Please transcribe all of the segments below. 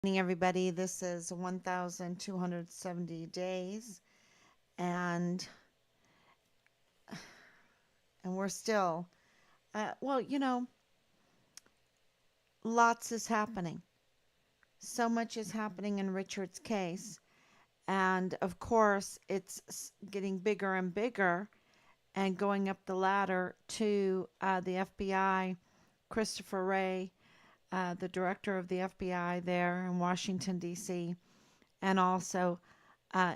Morning, everybody. This is 1,270 days, and we're still, well, lots is happening. So much is happening in Richard's case, and of course, it's getting bigger and bigger, and going up the ladder to the FBI, Christopher Wray, the director of the FBI there in Washington D.C., and also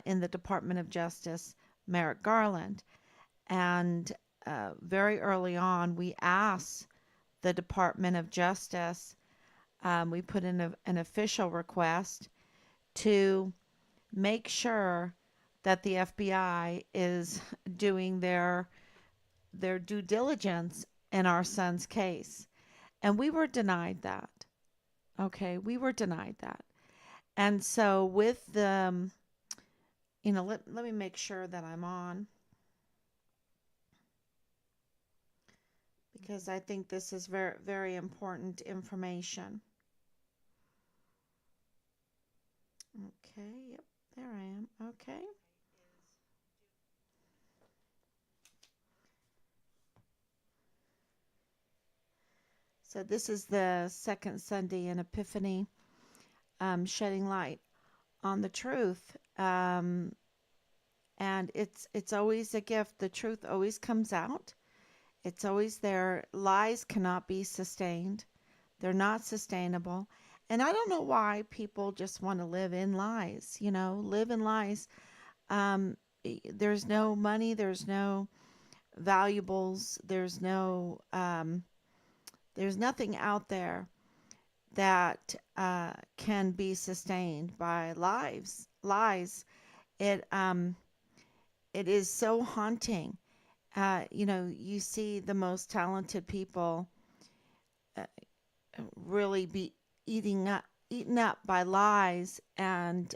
in the Department of Justice, Merrick Garland. And very early on, we asked the Department of Justice, we put in an official request to make sure that the FBI is doing their due diligence in our son's case. And we were denied that. Okay, we were denied that. And so with the, let me make sure that I'm on, because I think this is very, very important information. Okay, yep, there I am. Okay. So this is the second Sunday in Epiphany, shedding light on the truth. And it's always a gift. The truth always comes out. It's always there. Lies cannot be sustained. They're not sustainable. And I don't know why people just want to live in lies, live in lies. Um, there's no money, there's no valuables, there's nothing out there that can be sustained by lies. It it is so haunting. You see the most talented people uh, really be eaten up by lies and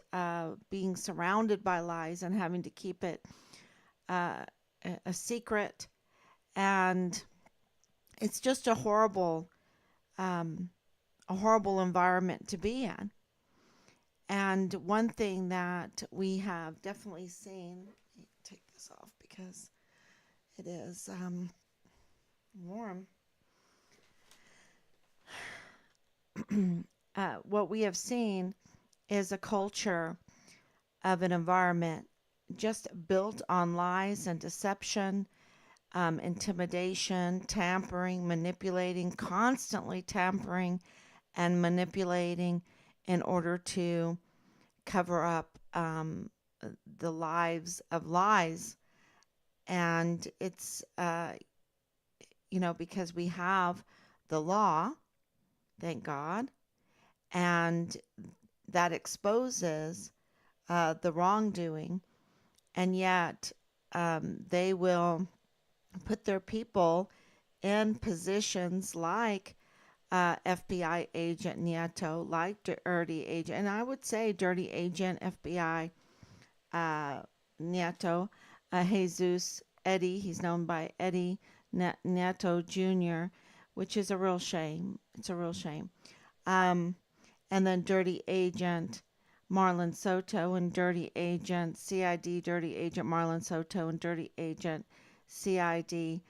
being surrounded by lies and having to keep it uh, a secret. And it's just um, a horrible environment to be in. And one thing that we have definitely seen, let me take this off because it is warm. What we have seen is a culture of an environment just built on lies and deception, intimidation, tampering, manipulating, constantly tampering and manipulating in order to cover up the lives of lies. And it's, because we have the law, thank God, and that exposes the wrongdoing, and yet they will put their people in positions like FBI agent Nieto, like dirty agent, and I would say dirty agent FBI uh, Nieto, Jesus Eddie, he's known by Eddie Nieto Jr., which is a real shame. It's a real shame. And then dirty agent Marlon Soto and dirty agent CID, dirty agent Marlon Soto and dirty agent CID,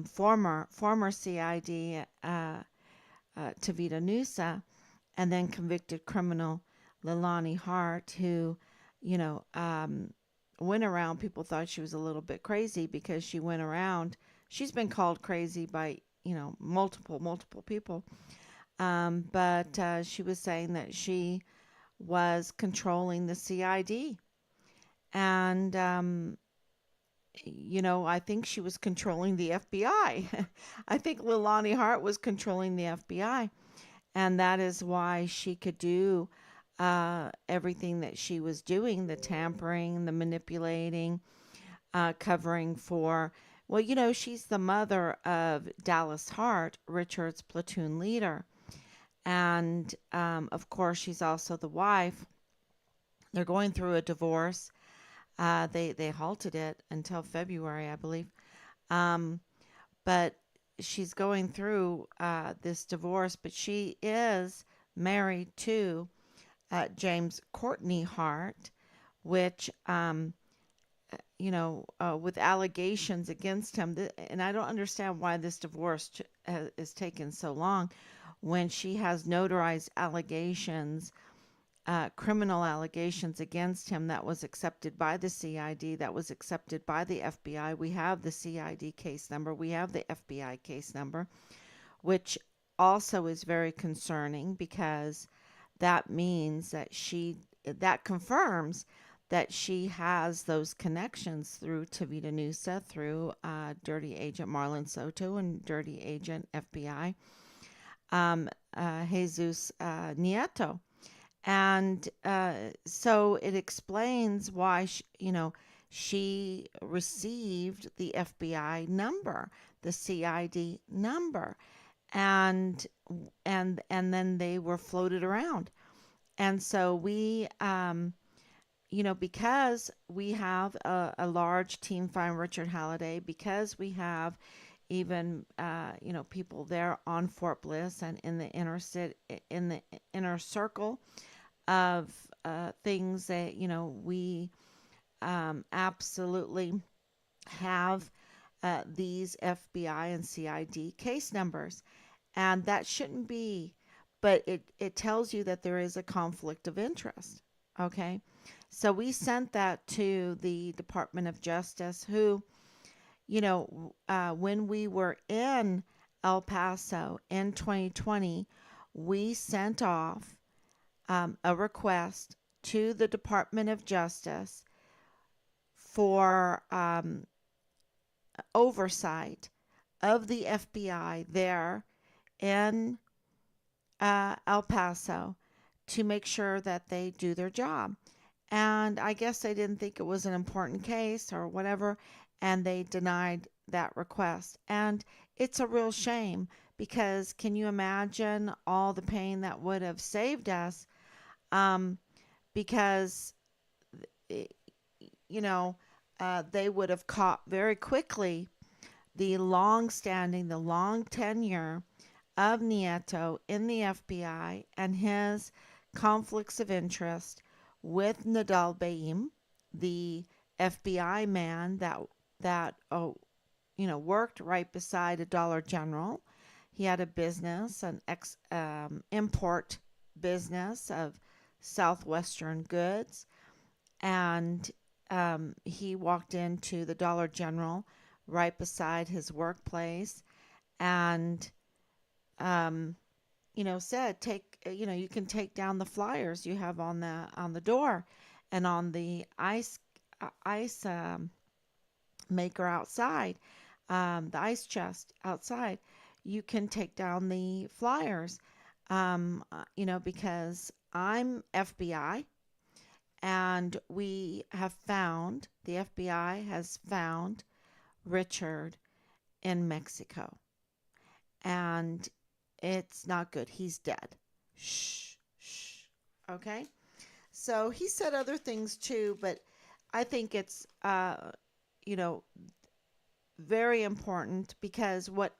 former CID Tavita Nusa, and then convicted criminal Leilani Hart, who, you know, um, went around. People thought she was a little bit crazy because she went around. She's been called crazy by, multiple people. But she was saying that she was controlling the CID. And, I think she was controlling the FBI. I I think Leilani Hart was controlling the FBI. And that is why she could do everything that she was doing, the tampering, the manipulating, covering for. Well, she's the mother of Dallas Hart, Richard's platoon leader. And of course, she's also the wife. They're going through a divorce. They halted it until February, I believe. Um, but she's going through this divorce, but she is married to James Courtney Hart, which with allegations against him. And I don't understand why this divorce is taking so long when she has notarized allegations, criminal allegations against him that was accepted by the CID, that was accepted by the FBI. We have the CID case number, we have the FBI case number, which also is very concerning because that means that confirms that she has those connections through Tavita Nusa, through Dirty Agent Marlon Soto and Dirty Agent FBI Jesus Nieto. And so it explains why she received the FBI number, the CID number, and then they were floated around. And so because we have a large team find Richard Halliday, because we have even people there on Fort Bliss and in the inner circle of things that we absolutely have these FBI and CID case numbers, and that shouldn't be, but it tells you that there is a conflict of interest. Okay, so we sent that to the Department of Justice, who, when we were in El Paso in 2020, we sent off a request to the Department of Justice for oversight of the FBI there in El Paso to make sure that they do their job. And I guess they didn't think it was an important case or whatever, and they denied that request. And it's a real shame because can you imagine all the pain that would have saved us? Because, they would have caught very quickly the long tenure of Nieto in the FBI and his conflicts of interest with Nadal Baim, the FBI man that worked right beside a Dollar General. He had a business, an import business of Southwestern goods, and he walked into the Dollar General right beside his workplace and said, you can take down the flyers you have on the door and on the ice maker outside, the ice chest outside. You can take down the flyers, because I'm FBI, and the FBI has found Richard in Mexico, and it's not good. He's dead. Shh, shh. Okay? So he said other things too, but I think it's, very important because what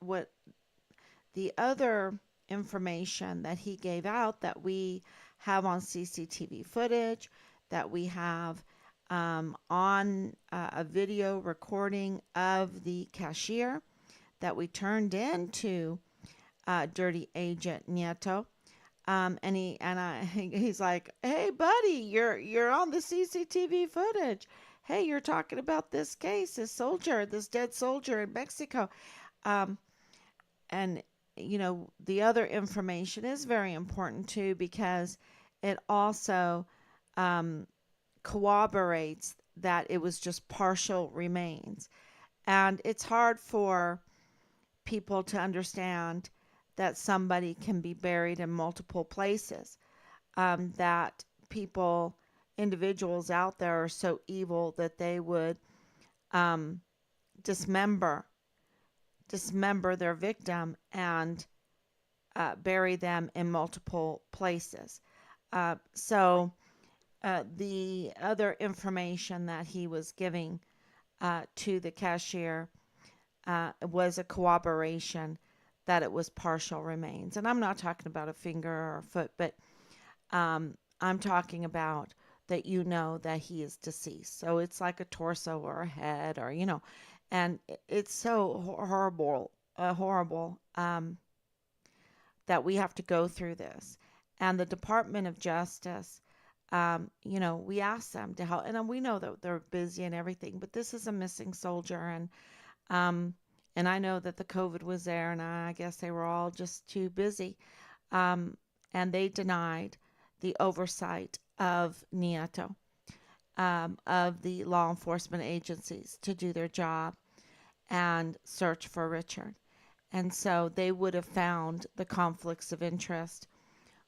the other information that he gave out that we have on CCTV footage, that we have on a video recording of the cashier that we turned into Dirty Agent Nieto. He's like, "Hey, buddy, you're on the CCTV footage. Hey, you're talking about this case, this dead soldier in Mexico." And the other information is very important too because it also corroborates that it was just partial remains, and it's hard for people to understand that somebody can be buried in multiple places, that individuals out there are so evil that they would dismember their victim and bury them in multiple places. So the other information that he was giving to the cashier was a corroboration that it was partial remains. And I'm not talking about a finger or a foot, but I'm talking about that you know that he is deceased. So it's like a torso or a head or, and it's so horrible, horrible that we have to go through this. And the Department of Justice, we ask them to help. And we know that they're busy and everything, but this is a missing soldier. Um, and I know that the COVID was there, and I guess they were all just too busy. Um, and they denied the oversight of Nieto, of the law enforcement agencies to do their job and search for Richard. And so they would have found the conflicts of interest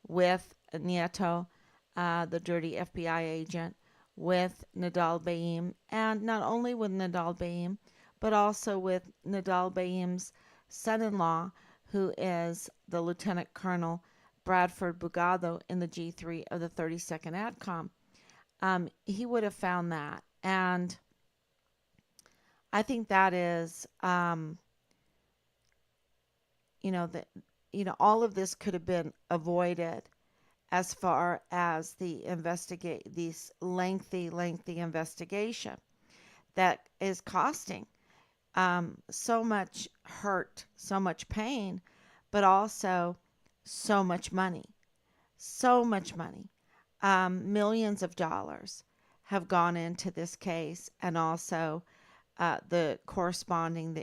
with Nieto, the dirty FBI agent, with Nadal Baim, and not only with Nadal Baim, but also with Nadal Baim's son in law, who is the Lieutenant Colonel Bradford Bugado in the G3 of the 32nd ADCOM. He would have found that. And I think that is, that, all of this could have been avoided as far as these lengthy investigation that is costing so much hurt, so much pain, but also so much money, so much money. Millions of dollars have gone into this case, and also the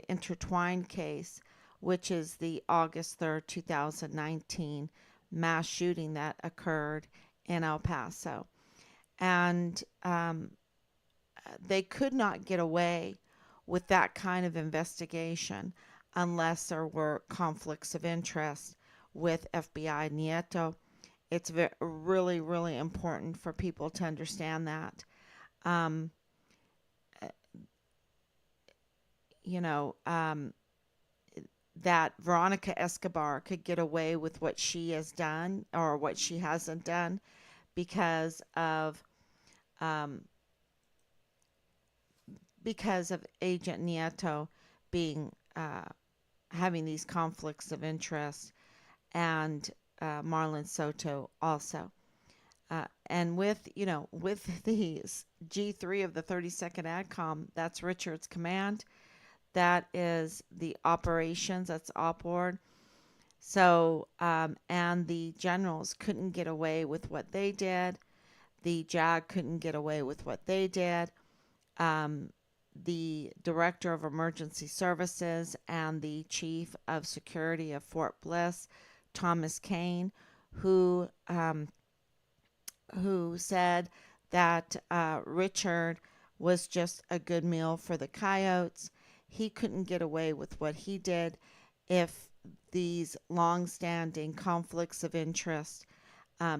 intertwined case, which is the August 3rd, 2019 mass shooting that occurred in El Paso. And they could not get away with that kind of investigation unless there were conflicts of interest with FBI Nieto. It's really, really important for people to understand that. Um, you know, that Veronica Escobar could get away with what she has done or what she hasn't done because of um, Agent Nieto being having these conflicts of interest, and Marlon Soto also. And with these G3 of the 32nd ADCOM, that's Richard's command. That is the operations, that's OPORD. So, and the generals couldn't get away with what they did. The JAG couldn't get away with what they did. The director of emergency services and the chief of security of Fort Bliss, Thomas Kane, who said that Richard was just a good meal for the coyotes. He couldn't get away with what he did if these long-standing conflicts of interest,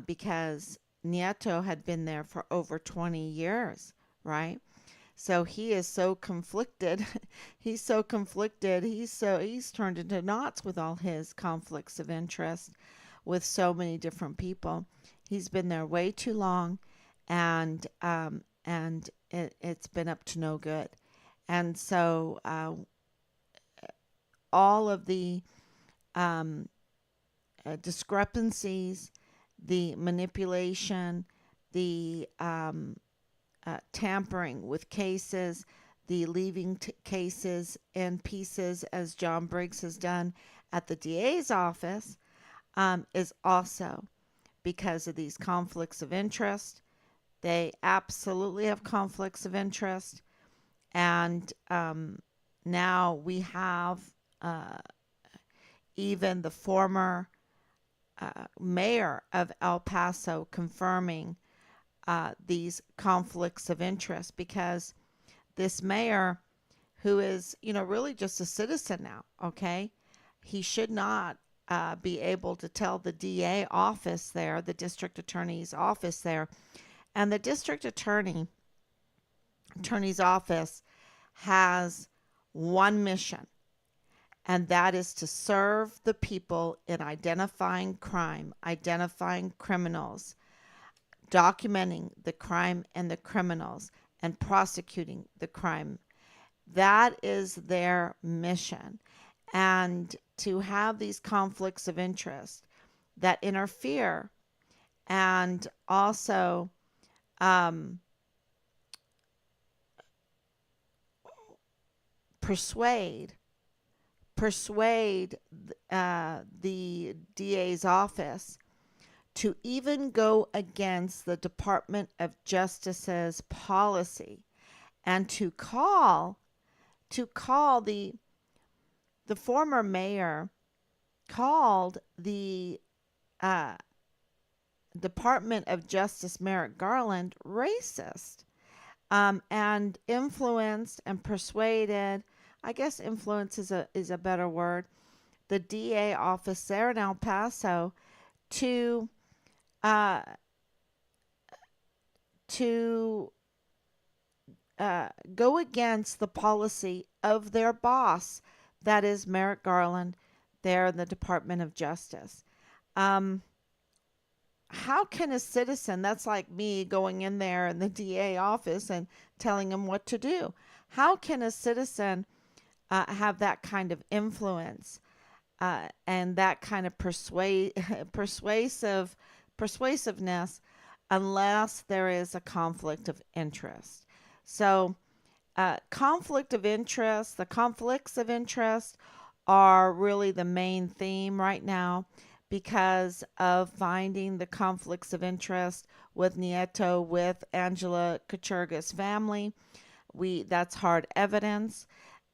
because Nieto had been there for over 20 years, right? So he is so conflicted. He's so conflicted. He's turned into knots with all his conflicts of interest with so many different people. He's been there way too long, and it's been up to no good. And so all of the discrepancies, the manipulation, the tampering with cases, the leaving cases in pieces, as John Briggs has done at the DA's office, is also because of these conflicts of interest. They absolutely have conflicts of interest. And now we have even the former mayor of El Paso confirming these conflicts of interest, because this mayor, who is, really just a citizen now, okay, he should not be able to tell the DA office there, the district attorney's office there, and the district attorney's office has one mission, and that is to serve the people in identifying crime, identifying criminals, documenting the crime and the criminals, and prosecuting the crime. That is their mission. And to have these conflicts of interest that interfere and also um, persuade persuade the DA's office to even go against the Department of Justice's policy and to call the former mayor called the uh, Department of Justice Merrick Garland racist, and influenced and persuaded. I guess influence is a better word. The DA office there in El Paso to uh, to go against the policy of their boss, that is Merrick Garland, there in the Department of Justice. Um, how can a citizen, that's like me going in there in the DA office and telling them what to do, how can a citizen have that kind of influence and that kind of persuasiveness unless there is a conflict of interest? So, the conflicts of interest are really the main theme right now because of finding the conflicts of interest with Nieto, with Angela Kachurga's family. That's hard evidence,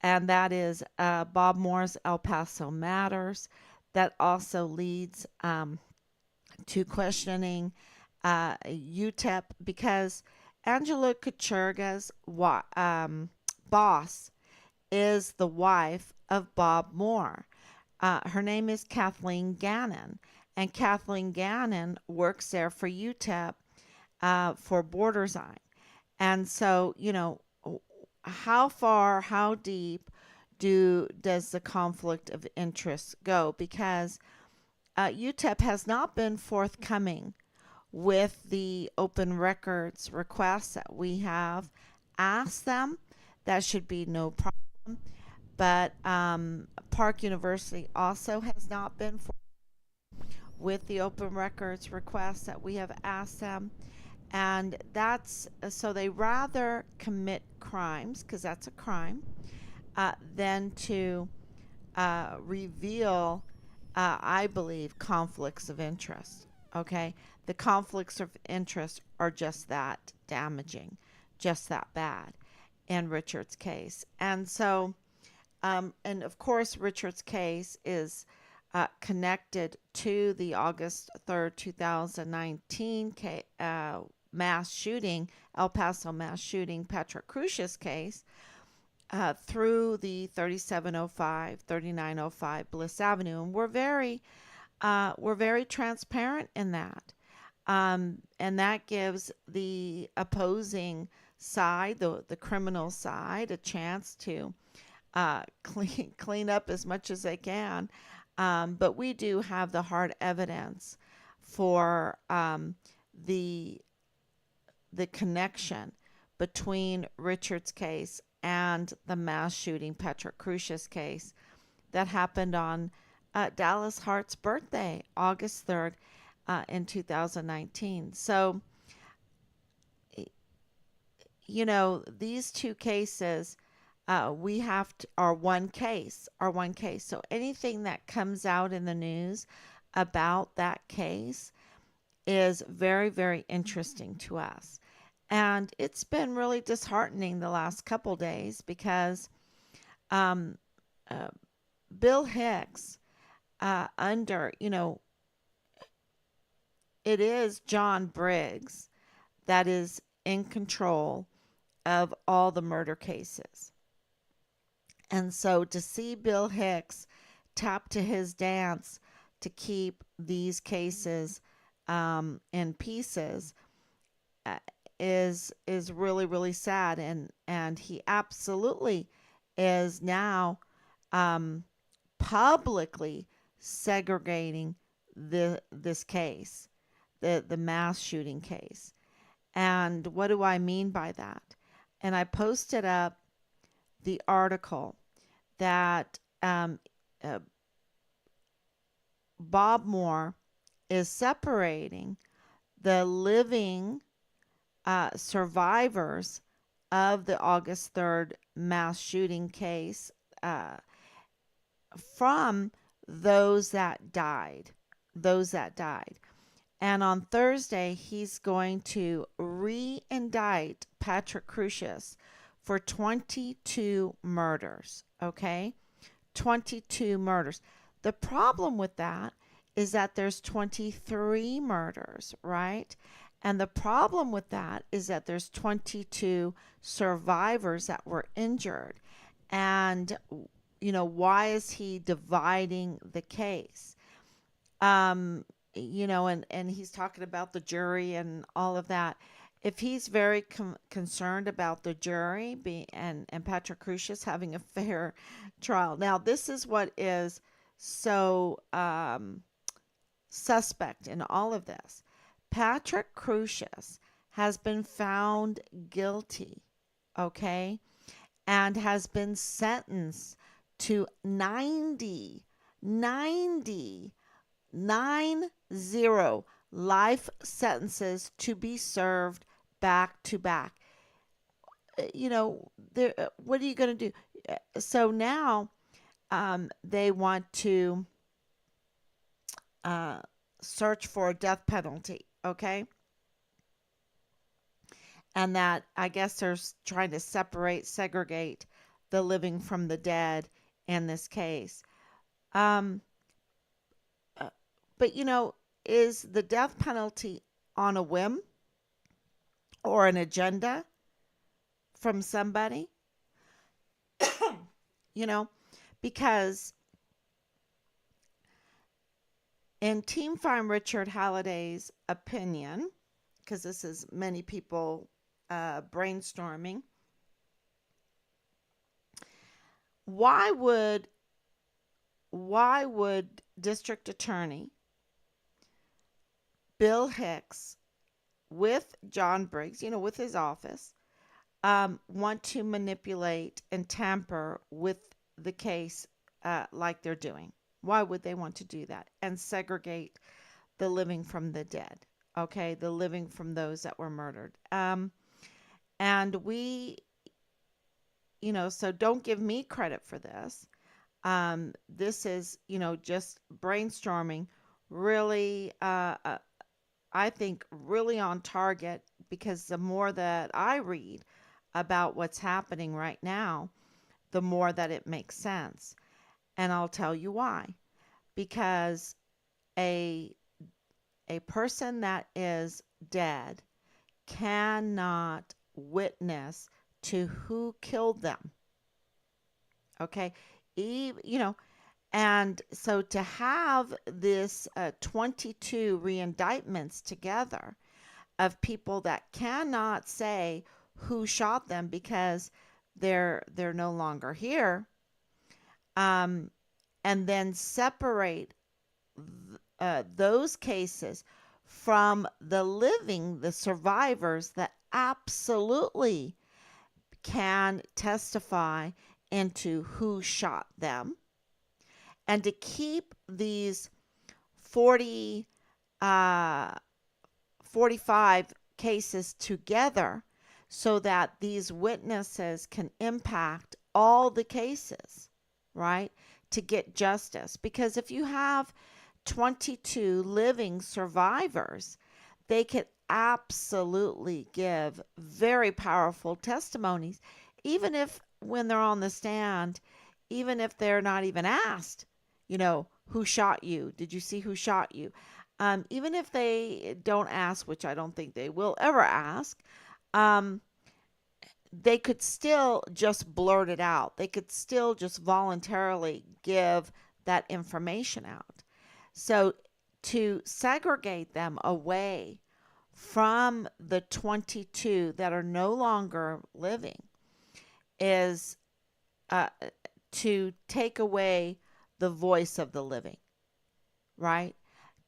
and that is Bob Moore's El Paso Matters. That also leads to questioning UTEP because Angela Kachurga's boss is the wife of Bob Moore. Her name is Kathleen Gannon, and Kathleen Gannon works there for UTEP for Bordersine. And so, how far, how deep does the conflict of interest go? Because UTEP has not been forthcoming with the open records requests that we have asked them. That should be no problem. But Park University also has not been with the open records requests that we have asked them. And that's so they rather commit crimes, because that's a crime, than to reveal, I believe, conflicts of interest. Okay? The conflicts of interest are just that damaging, just that bad in Richard's case. And so, and of course, Richard's case is connected to the August 3rd, 2019 mass shooting, El Paso mass shooting, Petra Crucius case, through the 3905 Bliss Avenue. And we're very transparent in that. And that gives the opposing side, the criminal side, a chance to clean up as much as they can. But we do have the hard evidence for the connection between Richard's case and the mass shooting Petra Crucius case that happened on Dallas Hart's birthday, August 3rd, in 2019. So, these two cases, we have to, are one case. So anything that comes out in the news about that case is very, very interesting to us. And it's been really disheartening the last couple days because um, uh, Bill Hicks, it is John Briggs that is in control of all the murder cases. And so to see Bill Hicks tap to his dance to keep these cases in pieces uh, is really, really sad. And he absolutely is now um, publicly segregating this case, the mass shooting case. And what do I mean by that? And I posted up the article that uh, Bob Moore is separating the living survivors of the August 3rd mass shooting case uh, from those that died. Those that died. And on Thursday, he's going to re-indict Patrick Crusius for 22 murders. Okay? 22 murders. The problem with that is that there's 23 murders, right? And the problem with that is that there's 22 survivors that were injured. And, why is he dividing the case? Um, and he's talking about the jury and all of that. If he's very concerned about the jury and Patrick Crusius having a fair trial. Now, this is what is so suspect in all of this. Patrick Crusius has been found guilty, okay, and has been sentenced to 90 life sentences to be served back to back. What are you going to do? So now they want to search for a death penalty, okay? And that I guess they're trying to segregate the living from the dead in this case. Um, but is the death penalty on a whim or an agenda from somebody? you know, because in Team Farm Richard Halliday's opinion, because this is many people brainstorming, why would District Attorney Bill Hicks, with John Briggs, with his office, want to manipulate and tamper with the case like they're doing? Why would they want to do that and segregate the living from the dead? Okay, the living from those that were murdered. And we, so don't give me credit for this. This is, just brainstorming, really, I think really on target, because the more that I read about what's happening right now, the more that it makes sense. And I'll tell you why. Because a person that is dead cannot witness to who killed them. Okay? And so to have this 22 reindictments together of people that cannot say who shot them because they're no longer here, and then separate those cases from the living, the survivors that absolutely can testify into who shot them, and to keep these 45 cases together so that these witnesses can impact all the cases, right, to get justice. Because if you have 22 living survivors, they could absolutely give very powerful testimonies, even if when they're on the stand, even if they're not even asked, who shot you? Did you see who shot you? Even if they don't ask, which I don't think they will ever ask, they could still just blurt it out. They could still just voluntarily give that information out. So to segregate them away from the 22 that are no longer living is to take away the voice of the living, right?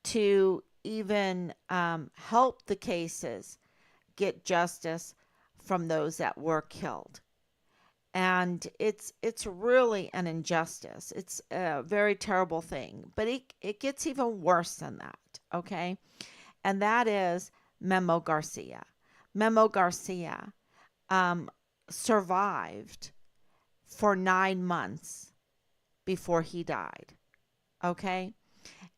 To even help the cases get justice from those that were killed. And it's really an injustice. It's a very terrible thing. But it gets even worse than that, okay? And that is Memo Garcia. Memo Garcia um, survived for 9 months before he died. Okay.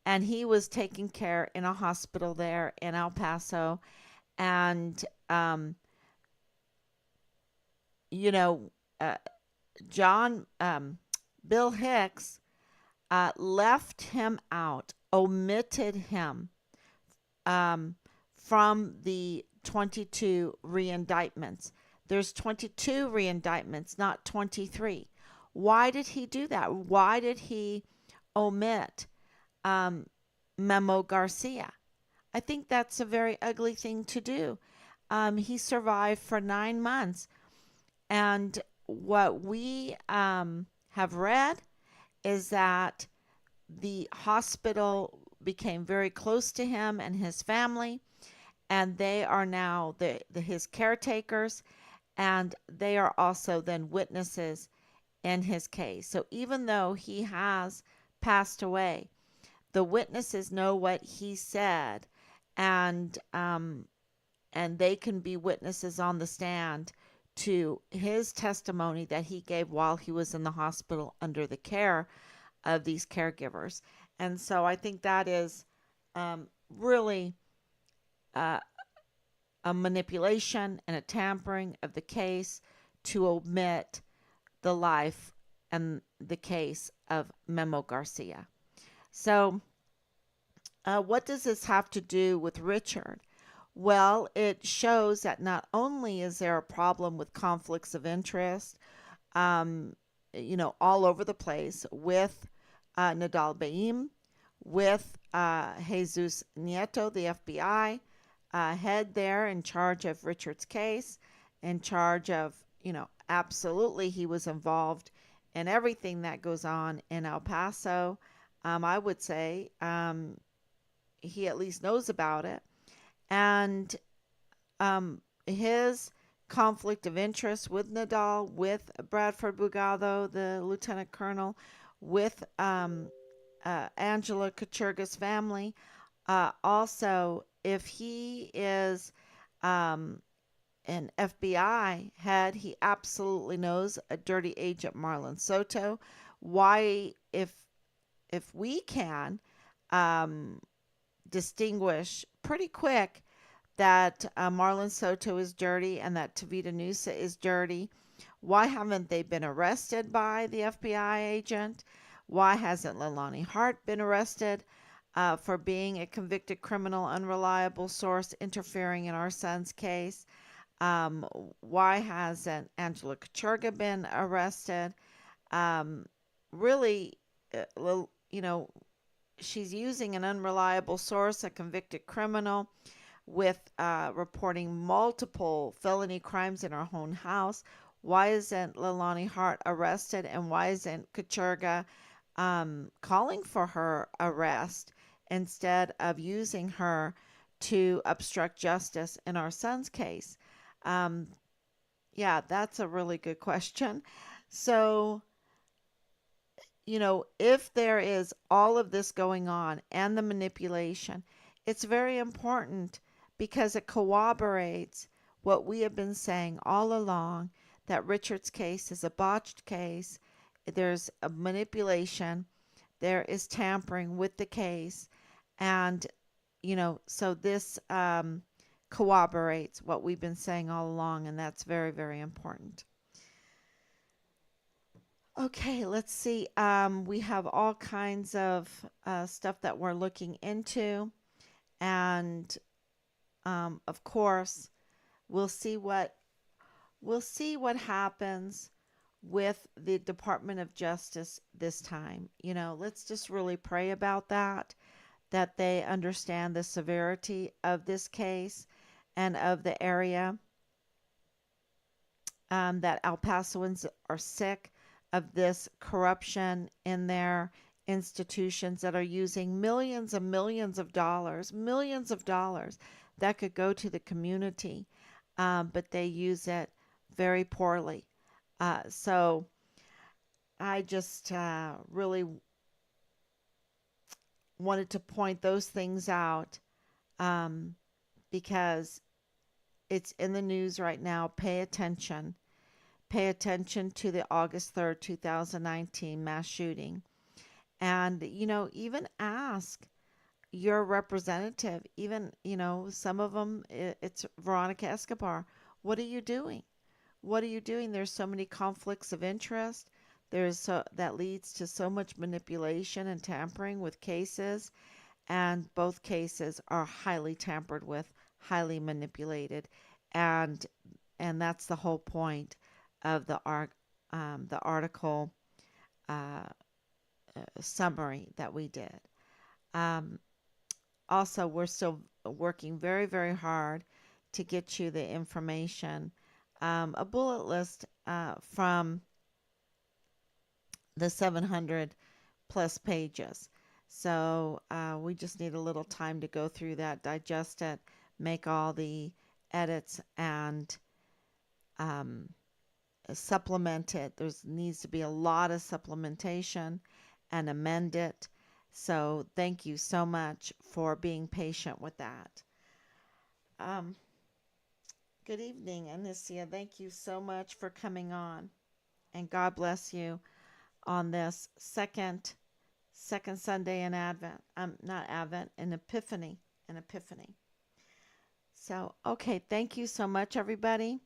And he was taken care in a hospital there in El Paso. And, you know, uh, John, Bill Hicks left him out, omitted him um, from the 22 reindictments. There's 22 reindictments, not 23. Why did he do that? Why did he omit um, Memo Garcia? I think that's a very ugly thing to do. He survived for 9 months. And what we have read is that the hospital became very close to him and his family, and they are now his caretakers, and they are also then witnesses in his case. So even though he has passed away, the witnesses know what he said, and and they can be witnesses on the stand to his testimony that he gave while he was in the hospital under the care of these caregivers. And so I think that is really uh, a manipulation and a tampering of the case to omit the life and the case of Memo Garcia. So, what does this have to do with Richard? Well, it shows that not only is there a problem with conflicts of interest, um, all over the place with Nadal Baim, with Jesus Nieto, the FBI head there in charge of Richard's case, in charge of, absolutely he was involved in everything that goes on in El Paso. I would say he at least knows about it. And his conflict of interest with Nadal, with Bradford Bugado, the lieutenant colonel, with Angela Kachurga's family. Also, if he is an FBI head, he absolutely knows a dirty agent Marlon Soto. Why, if we can distinguish pretty quick that Marlon Soto is dirty and that Tavita Nusa is dirty, why haven't they been arrested by the FBI agent? Why hasn't Leilani Hart been arrested for being a convicted criminal, unreliable source interfering in our son's case? Why hasn't Angela Kachurga been arrested? Really, you know, she's using an unreliable source, a convicted criminal, with reporting multiple felony crimes in her own house. Why isn't Leilani Hart arrested, and why isn't Kachurga calling for her arrest instead of using her to obstruct justice in our son's case? Um, yeah, that's a really good question. So, if there is all of this going on and the manipulation, it's very important because it corroborates what we have been saying all along, that Richard's case is a botched case. There's a manipulation, there is tampering with the case, and so this corroborates what we've been saying all along, and that's very, very important. Okay, let's see. We have all kinds of stuff that we're looking into, and of course, we'll see what happens with the Department of Justice this time. Let's just really pray about that they understand the severity of this case and of the area, that El Pasoans are sick of this corruption in their institutions that are using millions and millions of dollars that could go to the community, but they use it very poorly. So I just really wanted to point those things out, um, because it's in the news right now. Pay attention. Pay attention to the August 3rd, 2019 mass shooting. And, even ask your representative, even, some of them, it's Veronica Escobar. What are you doing? What are you doing? There's so many conflicts of interest. That leads to so much manipulation and tampering with cases, and both cases are highly tampered with, highly manipulated, and that's the whole point of the article uh, summary that we did. Um, Also, we're still working very, very hard to get you the information, a bullet list from the 700 plus pages. So we just need a little time to go through that, digest it, make all the edits, and um, supplement it. There needs to be a lot of supplementation and amend it. So thank you so much for being patient with that. Um, Good evening, Anicia. Thank you so much for coming on, and God bless you on this second Sunday in Advent. Not Advent, in Epiphany, an Epiphany. So, okay, thank you so much, everybody,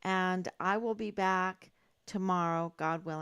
and I will be back tomorrow, God willing.